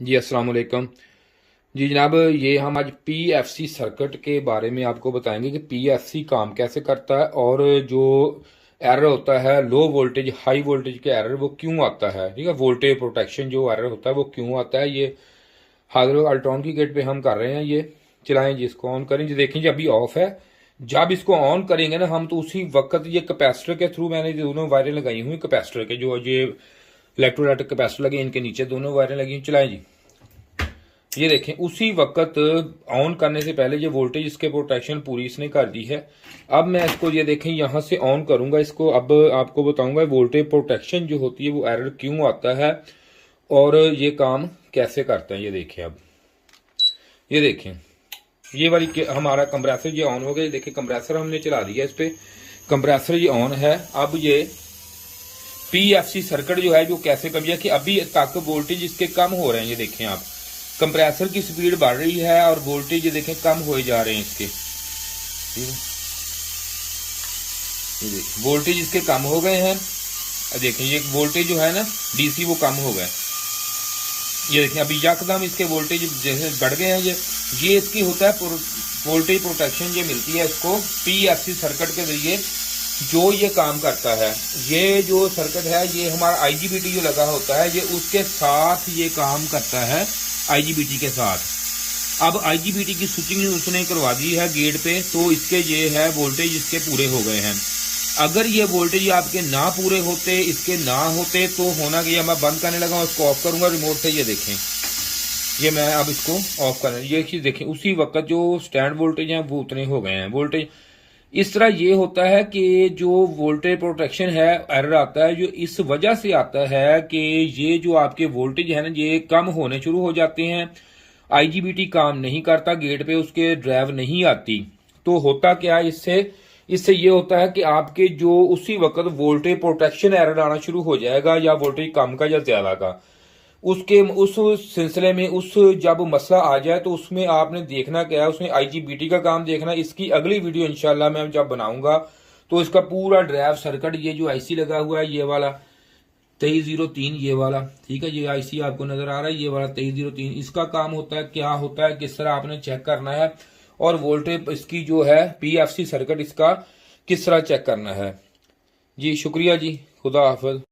जी अस्सलाम वालेकुम। जी जनाब, ये हम आज पीएफसी सर्किट के बारे में आपको बताएंगे कि पीएफसी काम कैसे करता है और जो एरर होता है लो वोल्टेज हाई वोल्टेज के एरर वो क्यों आता है। ठीक है, वोल्टेज प्रोटेक्शन जो एरर होता है वो क्यों आता है। ये हाइड्रो अल्ट्रॉन की गेट पे हम कर रहे हैं। ये चलाएं जी, इसको ऑन करें जी। देखें जी अभी ऑफ है। जब इसको ऑन करेंगे ना हम तो उसी वक्त ये कैपेसिटर के थ्रू, मैंने दोनों वायरें लगाई हुई कैपेसिटर के, जो ये इलेक्ट्रोलाइटिक कैपेसिटर लगे इनके नीचे दोनों वायरें लगी हुई। चलाएं जी। ये देखें उसी वक्त ऑन करने से पहले ये वोल्टेज इसके प्रोटेक्शन पूरी इसने कर दी है। अब मैं इसको ये देखें यहां से ऑन करूंगा इसको। अब आपको बताऊंगा वोल्टेज प्रोटेक्शन जो होती है वो एरर क्यों आता है और ये काम कैसे करता है। ये देखें, अब ये देखें ये वाली हमारा कंप्रेसर ये ऑन हो गया। देखिए कंप्रेसर हमने चला दिया, इस पे कंप्रेसर ये ऑन है। अब ये पीएफसी सर्किट जो है जो कैसे कम है कि अभी तक वोल्टेज इसके कम हो रहे हैं। ये देखें आप, कंप्रेसर की स्पीड बढ़ रही है और वोल्टेज ये देखें कम हो जा रहे हैं इसके। ठीक है, ये देखिए वोल्टेज इसके कम हो गए हैं। देखें ये वोल्टेज जो है ना डीसी वो कम हो गए। ये देखें अभी यकदम इसके वोल्टेज जैसे बढ़ गए हैं। ये इसकी होता है वोल्टेज प्रोटेक्शन, ये मिलती है इसको पीएफसी सर्किट के जरिए। जो ये काम करता है, ये जो सर्किट है ये हमारा आईजीबीटी जो लगा होता है ये उसके साथ ये काम करता है, आईजीबीटी के साथ। अब आईजीबीटी की स्विचिंग उसने करवा दी है गेट पे, तो इसके ये है वोल्टेज इसके पूरे हो गए हैं। अगर ये वोल्टेज आपके ना पूरे होते, इसके ना होते तो होना कि मैं बंद करने लगा, इसको ऑफ करूंगा रिमोट से। ये देखें ये मैं अब इसको ऑफ कर, ये चीज देखें उसी वक्त जो स्टैंड वोल्टेज है वो उतने हो गए हैं वोल्टेज। इस तरह ये होता है कि जो वोल्टेज प्रोटेक्शन है एरर आता है जो इस वजह से आता है कि ये जो आपके वोल्टेज है ना ये कम होने शुरू हो जाते हैं। आईजीबीटी काम नहीं करता, गेट पे उसके ड्राइव नहीं आती। तो होता क्या है इससे ये होता है कि आपके जो उसी वक्त वोल्टेज प्रोटेक्शन एरर आना शुरू हो जाएगा, या वोल्टेज कम का या ज्यादा का। उसके उस सिलसिले में उस जब मसला आ जाए तो उसमें आपने देखना क्या है, उसमें आईजीबीटी का काम देखना। इसकी अगली वीडियो इंशाल्लाह मैं जब बनाऊंगा तो इसका पूरा ड्राइव सर्किट, ये जो आईसी लगा हुआ है ये वाला 2303 ये वाला, ठीक है, ये आईसी आपको नजर आ रहा है ये वाला 2303, इसका काम होता है क्या होता है, किस तरह आपने चेक करना है, और वोल्टेज इसकी जो है पीएफसी सर्किट इसका किस तरह चेक करना है। जी शुक्रिया जी, खुदा हाफिज।